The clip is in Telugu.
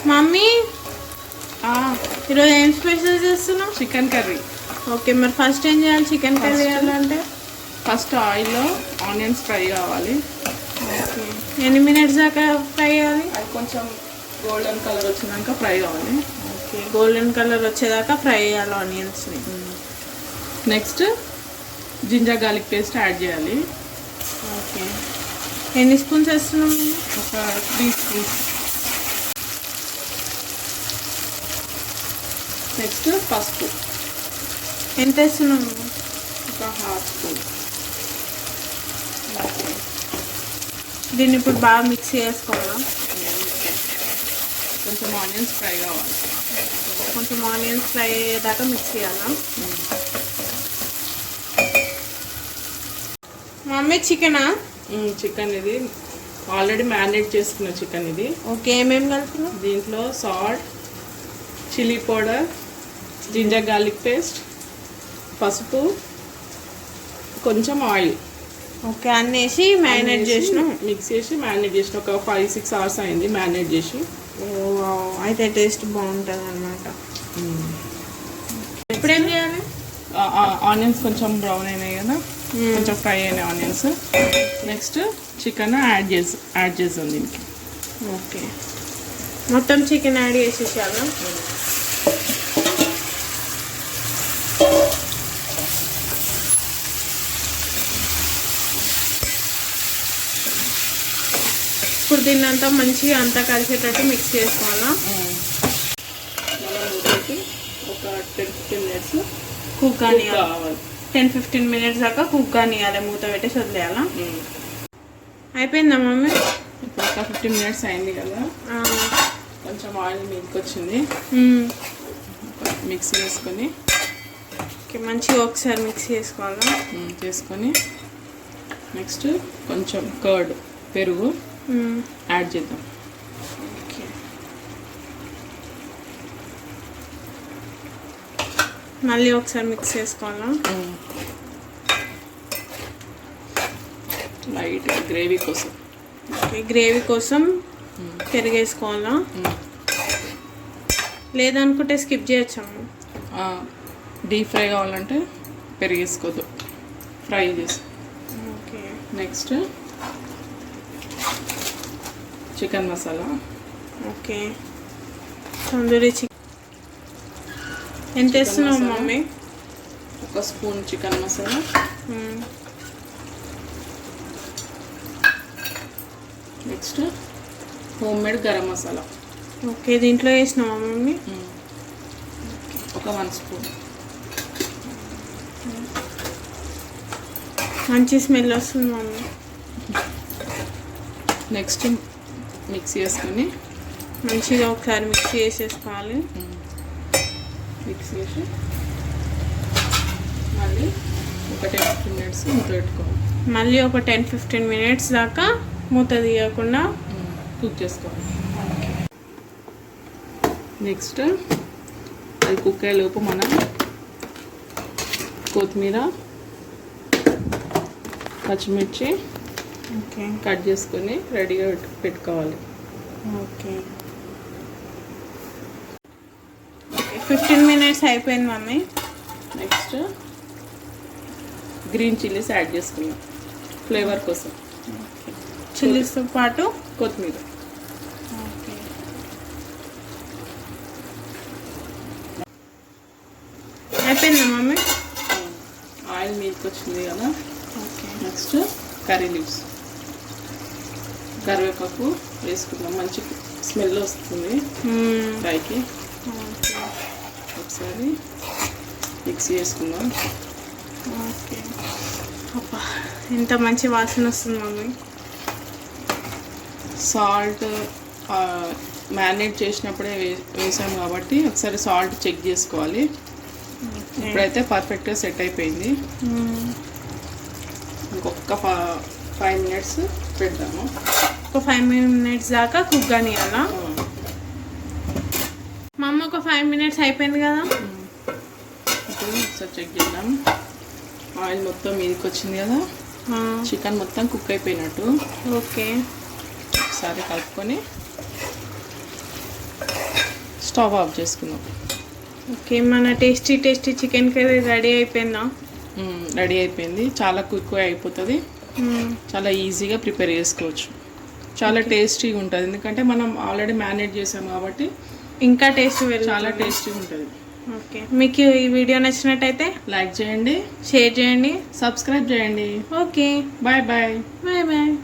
మమ్మీ ఈరోజు ఏం స్పెషల్ చేస్తున్నావు? Chicken curry. ఓకే, మరి ఫస్ట్ ఏం చేయాలి? చికెన్ కర్రీ చేయాలంటే ఫస్ట్ ఆయిల్లో ఆనియన్స్ ఫ్రై కావాలి. ఓకే, ఎన్ని మినిట్స్ దాకా ఫ్రై చేయాలి? అది కొంచెం గోల్డెన్ కలర్ వచ్చినాక ఫ్రై కావాలి. ఓకే, గోల్డెన్ కలర్ వచ్చేదాకా ఫ్రై చేయాలి ఆనియన్స్ని. Next ginger garlic paste add చేయాలి. ఓకే, ఎన్ని స్పూన్స్ వేస్తున్నాం? ఒక 3 స్పూన్స్. నెక్స్ట్ పసుపు ఎంత వేస్తున్నాము? ఒక 1/2 స్పూన్. దీన్ని ఇప్పుడు బాగా మిక్స్ చేసుకోవాలా? కొంచెం ఆనియన్స్ ఫ్రై కావాలి. కొంచెం ఆనియన్స్ ఫ్రై అయ్యేదాకా మిక్స్ చేయాలా? మమ్మీ చికెనా? చికెన్ ఇది ఆల్రెడీ మ్యారినేట్ చేసుకున్న చికెన్ ఇది. ఓకే, ఏమేమి కలుపుతున్నాం? దీంట్లో salt, chilli powder, ginger garlic paste, పసుపు, కొంచెం ఆయిల్. ఓకే, అన్నీ వేసి మ్యారినేట్ చేసినాం. మిక్స్ చేసి మ్యారినేట్ చేసిన ఒక 5-6 అవర్స్ అయింది మ్యారినేట్ చేసి. అయితే టేస్ట్ బాగుంటుంది అన్నమాట. ఇప్పుడేం చేయాలి? ఆనియన్స్ కొంచెం బ్రౌన్ అయినాయి కదా, కొంచెం ఫ్రై అయినాయి ఆనియన్స్. నెక్స్ట్ చికెన్ యాడ్ చేసాం దీనికి. ఓకే, మొత్తం చికెన్ యాడ్ చేసేసాను. ఇప్పుడు దీన్ని అంతా మంచిగా అంతా కలిసేటట్టు మిక్స్ చేసుకోవాలా? ఒక 10-15 మినిట్స్ కుక్ కానివ్వాలి. 10-15 మినిట్స్ దాకా కుక్ కానివ్వాలి. మూత పెట్టేసి వదిలేయాలా? అయిపోయిందా మమ్మీ? ఇప్పుడు ఒక 15 మినిట్స్ అయింది కదా, కొంచెం ఆయిల్ మీదకి వచ్చింది. మిక్స్ చేసుకొని మంచిగా ఒకసారి మిక్స్ చేసుకోవాలా? చేసుకొని నెక్స్ట్ కొంచెం కర్డ్, పెరుగు యాడ్ చేద్దాం. ఓకే, మళ్ళీ ఒకసారి మిక్స్ చేసుకోవాలా? లైట్ గ్రేవీ కోసం. ఓకే, గ్రేవీ కోసం పెరిగేసుకోవాలా? లేదనుకుంటే స్కిప్ చేయొచ్చాము. డీప్ ఫ్రై కావాలంటే పెరిగేసుకోవద్దు, ఫ్రై చేసి. Okay, next chicken masala. Okay, tandoori chicken ఎంత వేస్తున్నావు mummy? 1 spoon chicken masala. Next home made garam masala. Okay, దీంట్లో వేసినావా మమ్మీ? ఒక 1 స్పూన్. మంచి స్మెల్ వస్తుంది మమ్మీ. నెక్స్ట్ మిక్స్ చేసుకొని మంచిగా ఒకసారి మిక్స్ చేసేసుకోవాలి. మిక్స్ చేసి మళ్ళీ ఒక 10-15 మినిట్స్ మూత పెట్టుకోవాలి. మళ్ళీ ఒక 10-15 మినిట్స్ దాకా మూత తీయకుండా కుక్ చేసుకోవాలి. నెక్స్ట్ అది కుక్ అయ్యేలోపు మనం కొత్తిమీర, పచ్చిమిర్చి కట్ చేసుకొని రెడీగా పెట్టుకోవాలి. ఓకే, 15 మినిట్స్ అయిపోయింది mummy. Next green chillies add చేసుకున్నాం ఫ్లేవర్ కోసం. చిల్లీస్తో పాటు కొత్తిమీర. ఓకే, అయిపోయిందా మమ్మీ? ఆయిల్ మీదకి వచ్చింది కదా. ఓకే, నెక్స్ట్ కర్రీ లీవ్స్, కరివేపాకు వేసుకుందాం. మంచి స్మెల్ వస్తుంది ఫ్రైకి. ఒకసారి మిక్స్ చేసుకుందాం. ఓకే, అబ్బా ఎంత మంచి వాసన వస్తుంది మమ్మీ. సాల్ట్ మ్యారినేట్ చేసినప్పుడే వేసాం కాబట్టి ఒకసారి సాల్ట్ చెక్ చేసుకోవాలి. ఇప్పుడైతే పర్ఫెక్ట్గా సెట్ అయిపోయింది. ఇంకొక 5 మినిట్స్ పెడదాము. ఒక 5 మినిట్స్ దాకా కుక్ కానివ్వాలా? మా అమ్మ ఒక 5 మినిట్స్ అయిపోయింది కదా. ఇప్పుడు ఒకసారి చెక్ చేద్దాం. ఆయిల్ మొత్తం మీదకి వచ్చింది కదా, చికెన్ మొత్తం కుక్ అయిపోయినట్టు. ఓకే, ఒకసారి కలుపుకొని స్టవ్ ఆఫ్ చేసుకుందాం. ఓకే, మన tasty tasty chicken curry ready అయిపోయిందా? రెడీ అయిపోయింది. చాలా క్విక్గా అయిపోతుంది. చాలా ఈజీగా ప్రిపేర్ చేసుకోవచ్చు. చాలా టేస్టీగా ఉంటుంది, ఎందుకంటే మనం ఆల్రెడీ మ్యారినేట్ చేసాం కాబట్టి ఇంకా టేస్ట్ చాలా టేస్టీగా ఉంటుంది. ఓకే, మీకు ఈ వీడియో నచ్చినట్టయితే లైక్ చేయండి, షేర్ చేయండి, సబ్స్క్రైబ్ చేయండి. Okay, bye bye. Bye bye.